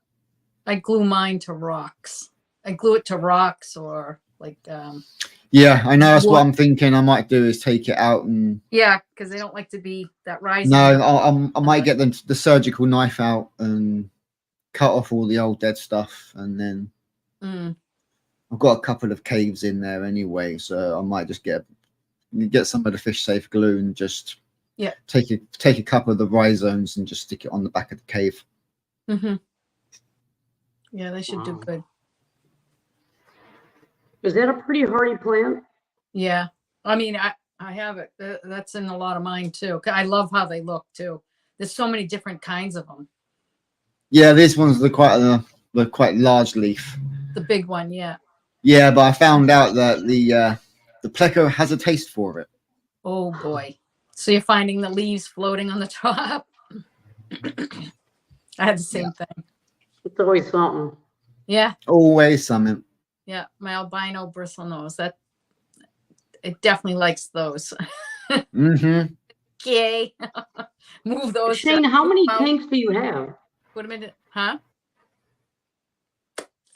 I glue mine to rocks. I glue it to rocks or like yeah, I know that's what I'm thinking. I might do is take it out and because they don't like to be that rising. No, I might get the surgical knife out and cut off all the old dead stuff, and then I've got a couple of caves in there anyway, so I might just get some of the fish safe glue and just take a couple of the rhizomes and just stick it on the back of the cave. Yeah, they should do good. Is that a pretty hardy plant? Yeah, I mean, I have it. That's in a lot of mine too. I love how they look too. There's so many different kinds of them. Yeah, this one's the quite large leaf. The big one, yeah. Yeah, but I found out that the pleco has a taste for it. Oh boy! So you're finding the leaves floating on the top. I had the same thing. It's always something. Yeah. Always something. Yeah, my albino bristlenose. It definitely likes those. Yay. Move those. Shane, how many tanks do you have? Put them in. Huh?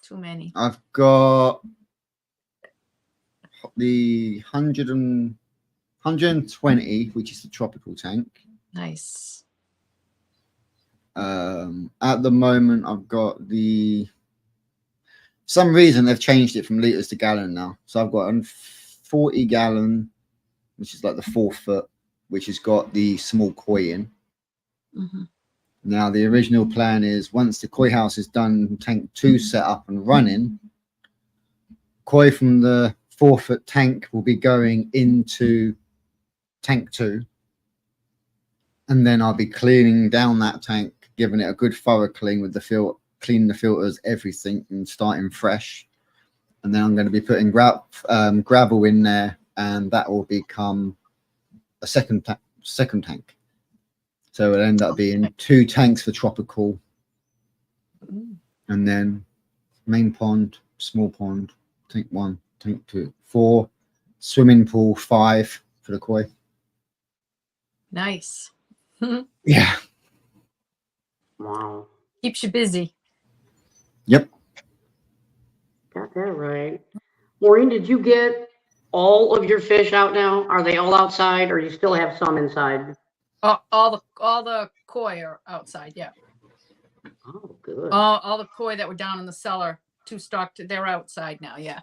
Too many. I've got the 120, which is the tropical tank. Nice. At the moment, I've got some reason they've changed it from liters to gallon now. So I've got a 40 gallon, which is like the 4 foot, which has got the small koi in. Now, the original plan is once the koi house is done, tank 2 set up and running, koi from the 4 foot tank will be going into tank 2. And then I'll be cleaning down that tank, giving it a good thorough clean with the filter, cleaning the filters, everything, and starting fresh. And then I'm going to be putting gravel in there, and that will become a second tank. So it'll end up being 2 tanks for tropical, and then main pond, small pond, tank 1, tank 2, 4, swimming pool 5 for the koi. Nice. Yeah. Wow. Keeps you busy. Yep. Got that right. Maureen, did you get all of your fish out now? Are they all outside, or you still have some inside? All the koi are outside. Yeah. Oh, good. All the koi that were down in the cellar, 2 stocked. They're outside now. Yeah.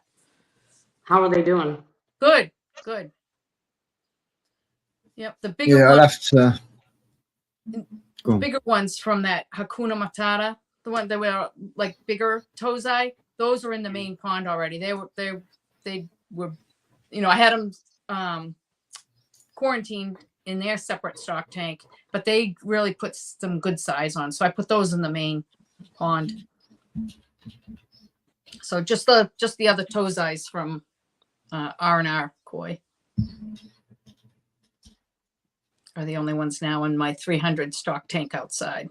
How are they doing? Good. Yep. The bigger Yeah, I'll ones, have to. Go on. bigger ones from that Hakuna Matata, the one that were like bigger tozai. Those are in the main pond already. They were, I had them quarantined in their separate stock tank, but they really put some good size on. So I put those in the main pond. So just the other tozais from R&R koi are the only ones now in my 300 stock tank outside.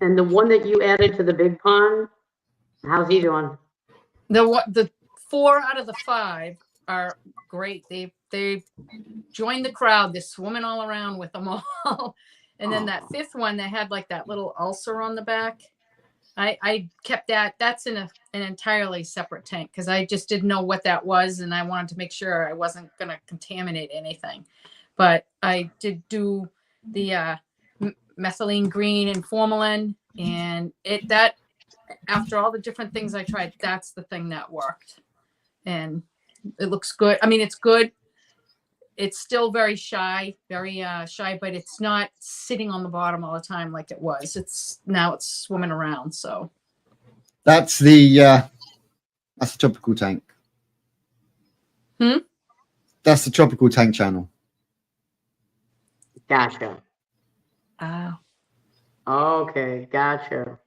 And the one that you added to the big pond, how's he doing? The 4 out of the 5 are great. They joined the crowd. They're swimming all around with them all. And then that 5th one, they had like that little ulcer on the back. I kept that. That's in an entirely separate tank because I just didn't know what that was, and I wanted to make sure I wasn't going to contaminate anything. But I did do the methylene green and formalin, and that after all the different things I tried, that's the thing that worked, and it looks good. I mean, it's good. It's still very shy, but it's not sitting on the bottom all the time like it was. It's swimming around. So that's the tropical tank. That's the tropical tank channel. Gotcha. Oh. Okay, gotcha.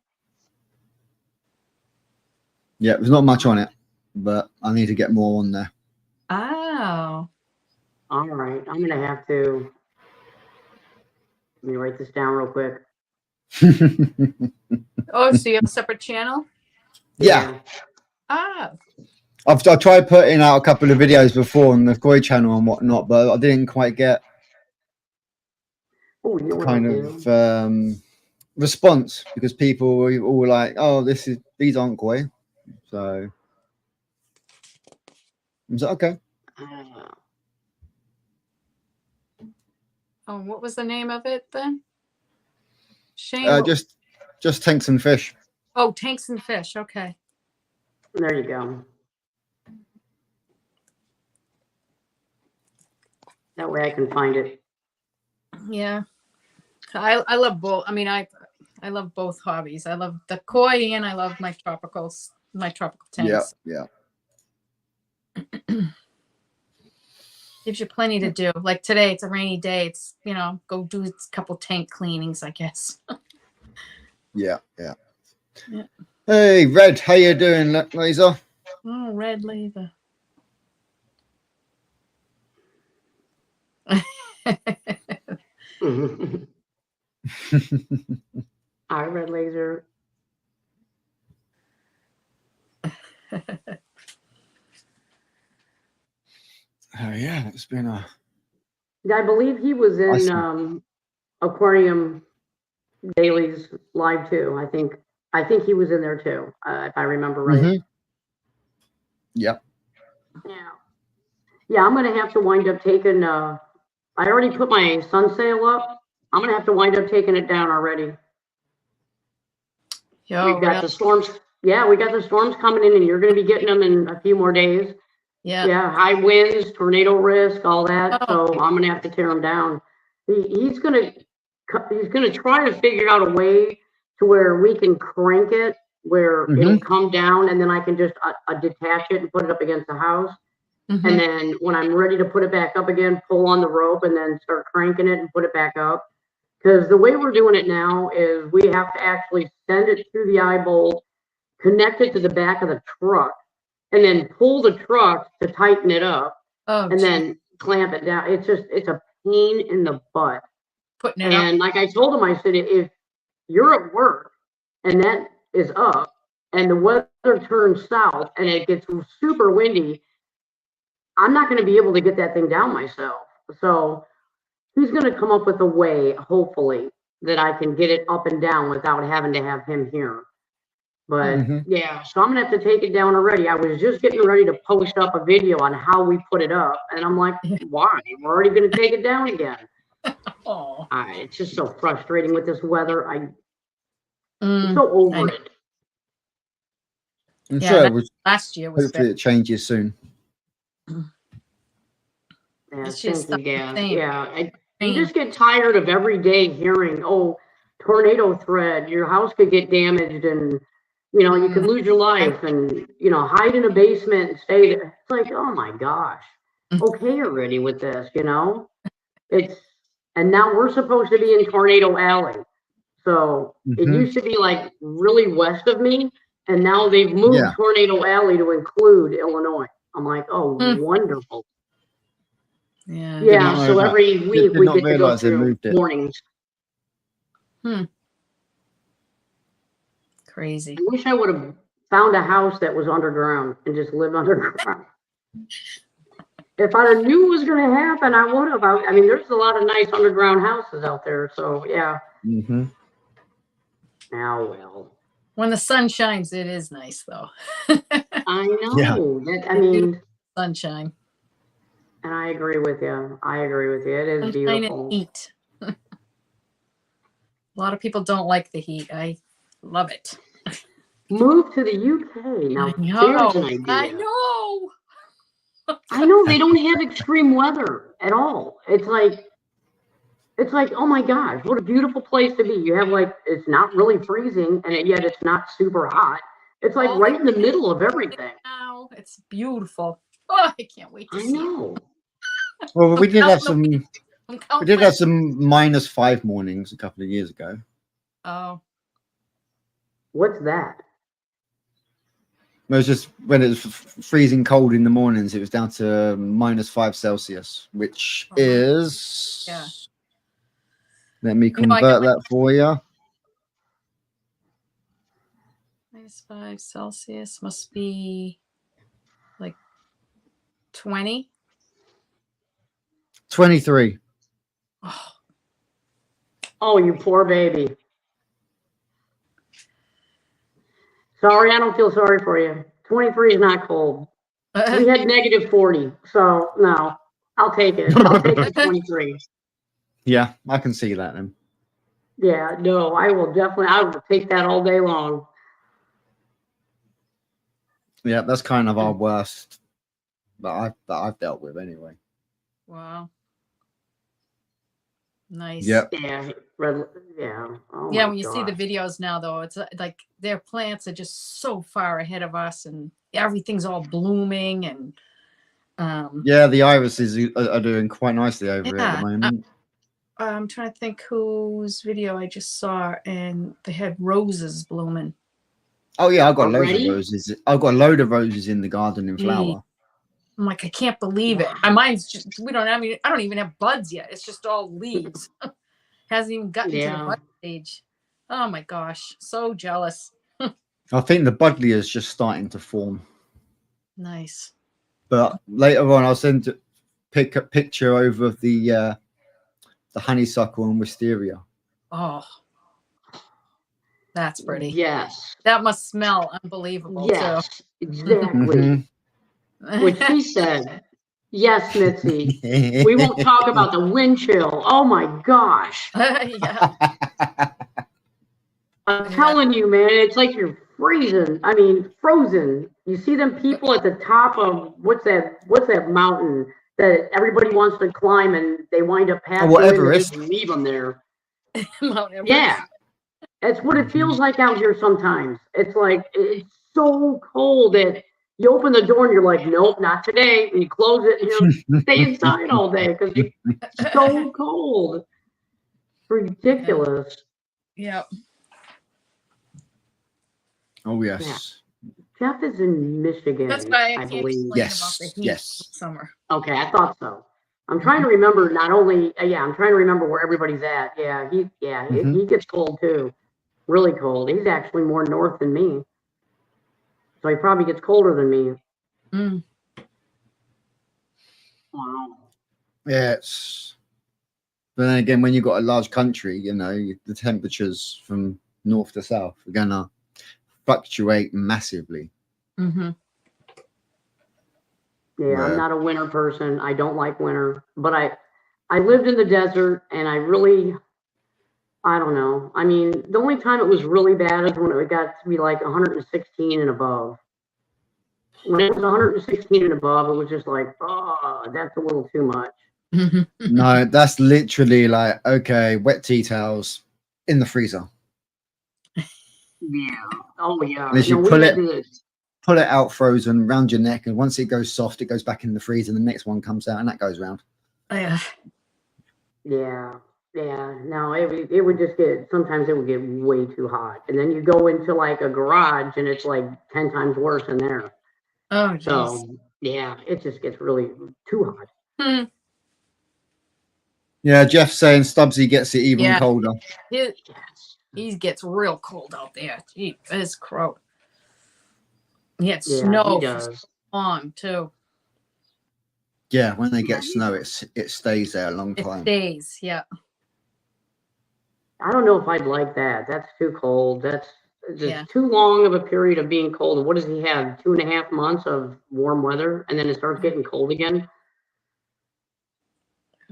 Yeah, there's not much on it, but I need to get more on there. Oh. All right, I'm gonna have to. Let me write this down real quick. Oh, so you have a separate channel? Yeah. Ah. I tried putting out a couple of videos before on the Koi channel and whatnot, but I didn't quite get kind of response because people were all like, "Oh, these aren't Koi," so I was like, "Okay." Oh, what was the name of it then? Shane. Just tanks and fish. Oh, tanks and fish. Okay. There you go. That way I can find it. Yeah. I love both. I mean, I love both hobbies. I love the koi and I love my tropical tanks. Yeah. Gives you plenty to do. Like today, it's a rainy day. It's, go do a couple tank cleanings, I guess. Yeah. Hey, Red, how you doing, Laser? Oh, Red Laser. Hi, Red Laser. Oh yeah, it's been a. I believe he was in Aquarium Dailies live too. I think he was in there too, if I remember right. Yep. Yeah. I'm gonna have to wind up taking. I already put my sun sail up. I'm gonna have to wind up taking it down already. We've got the storms. Yeah, we got the storms coming in, and you're gonna be getting them in a few more days. Yeah, high winds, tornado risk, all that. Oh. So I'm gonna have to tear him down. He's gonna try to figure out a way to where we can crank it, where it'll come down, and then I can just detach it and put it up against the house. And then when I'm ready to put it back up again, pull on the rope and then start cranking it and put it back up. Because the way we're doing it now is we have to actually send it through the eye bolt, connect it to the back of the truck, and then pull the truck to tighten it up, and then clamp it down. It's a pain in the butt. Putting it up. And like I told him, I said, if you're at work and that is up and the weather turns south and it gets super windy, I'm not going to be able to get that thing down myself. So he's going to come up with a way, hopefully, that I can get it up and down without having to have him here. But yeah, so I'm gonna have to take it down already. I was just getting ready to post up a video on how we put it up, and I'm like, why? We're already gonna take it down again. Oh, It's just so frustrating with this weather. I'm so over it. I'm sure last year was hopefully it changes soon. Yeah, it's just yeah. You just get tired of every day hearing, oh, tornado threat, your house could get damaged, and you could lose your life, and hide in a basement and stay there. It's like, oh my gosh, okay already with this, and now we're supposed to be in Tornado Alley. So it used to be like really west of me, and now they've moved Tornado Alley to include Illinois. I'm like, oh, wonderful. Yeah. So every week we get to go through warnings. Crazy. I wish I would have found a house that was underground and just lived underground. If I knew it was going to happen, I would have. I mean, there's a lot of nice underground houses out there. So, yeah. Mm-hmm. Now, well. When the sun shines, it is nice, though. I know. Yeah. That, I mean, sunshine. And I agree with you. I agree with you. It is Sunshine beautiful. and heat. A lot of people don't like the heat. I love it. Move to the UK. Now, there's an idea. I know. I know they don't have extreme weather at all. It's like, oh my gosh, what a beautiful place to be. You have like, it's not really freezing, and yet it's not super hot. It's like right in the middle of everything. Now it's beautiful. Oh, I can't wait to I see know. it. Well, we did have some. We did have some -5 mornings a couple of years ago. Oh. What's that? It was just when it was freezing cold in the mornings. It was down to -5 Celsius, which is. Yeah. Let me convert that for you. -5 Celsius must be like 20. 23. Oh, you poor baby. Sorry, I don't feel sorry for you. 23 is not cold. We had -40, so no, I'll take it. I'll take the 23. Yeah, I can see that then. Yeah, no, I will take that all day long. Yeah, that's kind of our worst that I've dealt with anyway. Wow. Nice. Yep. Yeah. Yeah. Oh yeah, when you see the videos now, though, it's like their plants are just so far ahead of us, and everything's all blooming, and yeah, the irises are doing quite nicely over here at the moment. I'm trying to think whose video I just saw, and they had roses blooming. Oh yeah, I've got loads of roses. I've got a load of roses in the garden in flower. I'm like, I can't believe it. Mine's just, I don't even have buds yet. It's just all leaves. Hasn't even gotten to the bud stage. Oh my gosh, so jealous. I think the buddleia is just starting to form. Nice. But later on, I'll send a picture over the honeysuckle and wisteria. Oh, that's pretty. Yes. That must smell unbelievable. Yes, too. exactly. Which she said, yes, Mitzi, we won't talk about the wind chill. Oh my gosh. Yeah. I'm telling you, man, it's like you're freezing. I mean, frozen. You see them people at the top of what's that mountain that everybody wants to climb, and they wind up passing in and just leave them there. Mount Everest. Yeah. That's what it feels like out here sometimes. It's like, it's so cold that you open the door and you're like, nope, not today. And you close it and you stay inside all day because it's so cold. Ridiculous. Yeah. Oh, yes. Yeah. Jeff is in Michigan. That's why I believe. Yes. About the heat summer. Okay, I thought so. I'm trying to remember not only, I'm trying to remember where everybody's at. Yeah, he gets cold too. Really cold. He's actually more north than me. So he probably gets colder than me. Mm. Wow. Yeah, but then again, when you've got a large country, you know, the temperatures from north to south are going to fluctuate massively. Mm-hmm. Yeah, I'm not a winter person. I don't like winter. But I lived in the desert, and I don't know. I mean, the only time it was really bad is when it got to be like 116 and above. When it was 116 and above, it was just like, oh, that's a little too much. No, that's literally like, okay, wet tea towels in the freezer. Yeah. Oh, yeah. Unless you pull it out frozen around your neck, and once it goes soft, it goes back in the freezer, and the next one comes out, and that goes round. Yeah. Yeah. Yeah, no, it would just sometimes it would get way too hot. And then you go into like a garage and it's like 10 times worse in there. Oh, geez. So, yeah, it just gets really too hot. Yeah, Jeff's saying Stubbsy gets it even colder. He gets real cold out there. Gee, it's crow. Yeah, it Yeah, he snowed for does. long too. Yeah, when they get snow, it stays there a long It time. stays. Yeah. I don't know if I'd like that. That's too cold. That's just Yeah. too long of a period of being cold. What does he have? 2.5 months of warm weather, and then it starts getting cold again.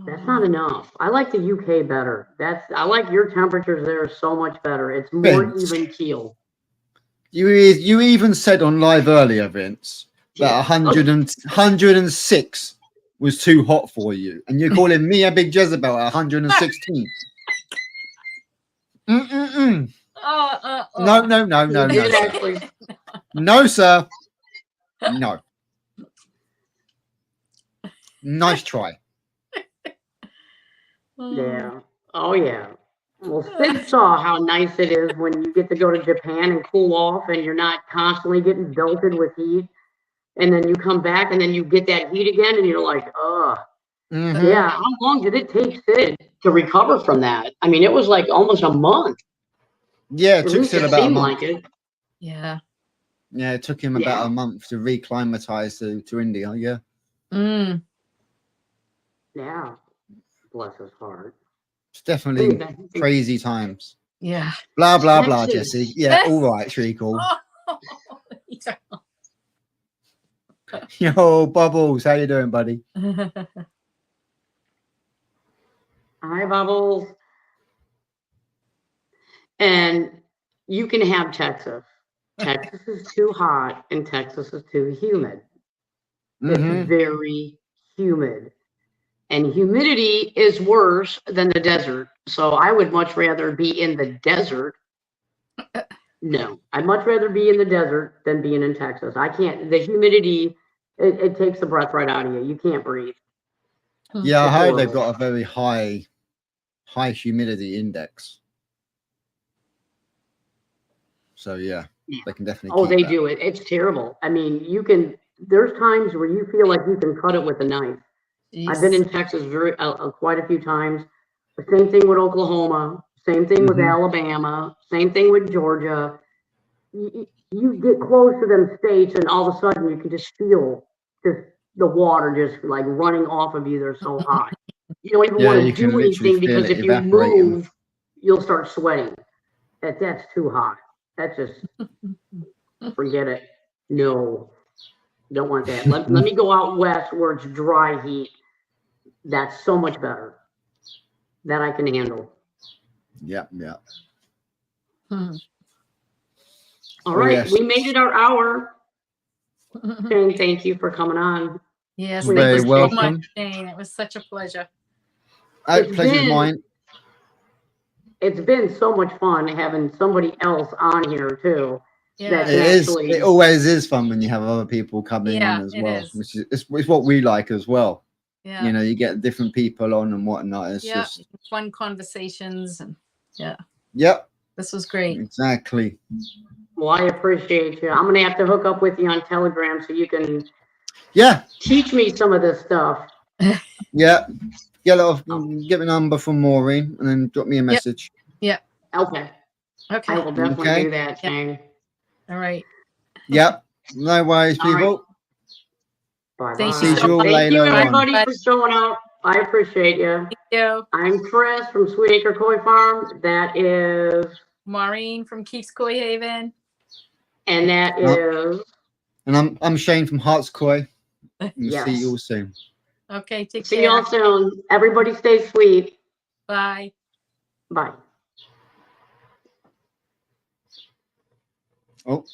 That's not enough. I like the UK better. I like your temperatures there so much better. It's more Vince, even keel. you even said on live earlier, Vince, that Yeah. 106 was too hot for you, and you're calling me a big Jezebel at 116. Mm-mm-mm. No, no, no, no, He no, did sir. actually. No, sir. No. Nice try. Yeah. Oh yeah. Well, Sid saw how nice it is when you get to go to Japan and cool off, and you're not constantly getting belted with heat. And then you come back, and then you get that heat again, and you're like, ugh. Mhm. Yeah. How long did it take Sid to recover from that? I mean, it was like almost a month. Yeah, it At took least Sid it about a seemed month. like it. Yeah. Yeah, it took him about Yeah. a month to reclimatize to India. Yeah. Mm. Yeah. Bless his heart. It's definitely Hey, crazy times. Yeah. Blah, blah, blah, Texas. Jesse. Yeah, all right, Treacle. Yo, Bubbles, how you doing, buddy? Hi, Bubbles. And you can have Texas. Texas is too hot and Texas is too humid. It's Mhm. very humid. And humidity is worse than the desert. So I would much rather be in the desert. No, I'd much rather be in the desert than being in Texas. I can't, the humidity, it takes the breath right out of you. You can't breathe. Yeah, I It's heard they've horrible. got a very high humidity index. So yeah, they can definitely Oh, keep they that. do it. It's terrible. I mean, there's times where you feel like you can cut it with a knife. I've been in Texas quite a few times. The same thing with Oklahoma. Same thing with Mhm. Alabama. Same thing with Georgia. You get close to them states, and all of a sudden you can just feel just the water just like running off of you. They're so hot. You don't even Yeah, want you to can do literally anything feel because it if you evaporating. move, you'll start sweating. That's too hot. That's just forget it. No, don't want that. Let me go out west where it's dry heat. That's so much better. That I can handle. Yeah, yeah. Hmm. All Oh, right, yes. we made it our hour. Shane, thank you for coming on. Yes, We thank you Very so appreciate much, welcome. Shane. It was such a pleasure. Pleasure's mine. It's been so much fun having somebody else on here too. That Yeah. It can is. actually, It always is fun when you have other people coming on Yeah, as it well, is. which is it's what we like as well. Yeah. You know, you get different people on and whatnot. It's Yeah. just Fun conversations. And yeah, yep, this was great. exactly. well, I appreciate you. I'm gonna have to hook up with you on Telegram so you can Yeah, teach me some of this stuff. yeah. Get a number from Maureen and then drop me a message. Yeah. Okay, I Okay. will definitely Okay. do that, Shane. All right. Yep. No worries, All right. people. Bye Thank See you bye. so you all much. Thank you later on. everybody Bye. for showing up. I appreciate you. Thank you. I'm Chris from Sweet Acre Koi Farm. That is, Maureen from Keeks Koi Haven. and that is, And I'm Shane from Hearts Koi. We'll yes. see you all soon. Okay. Take See care. y'all soon. Everybody stay sweet. Bye. Bye. Oh.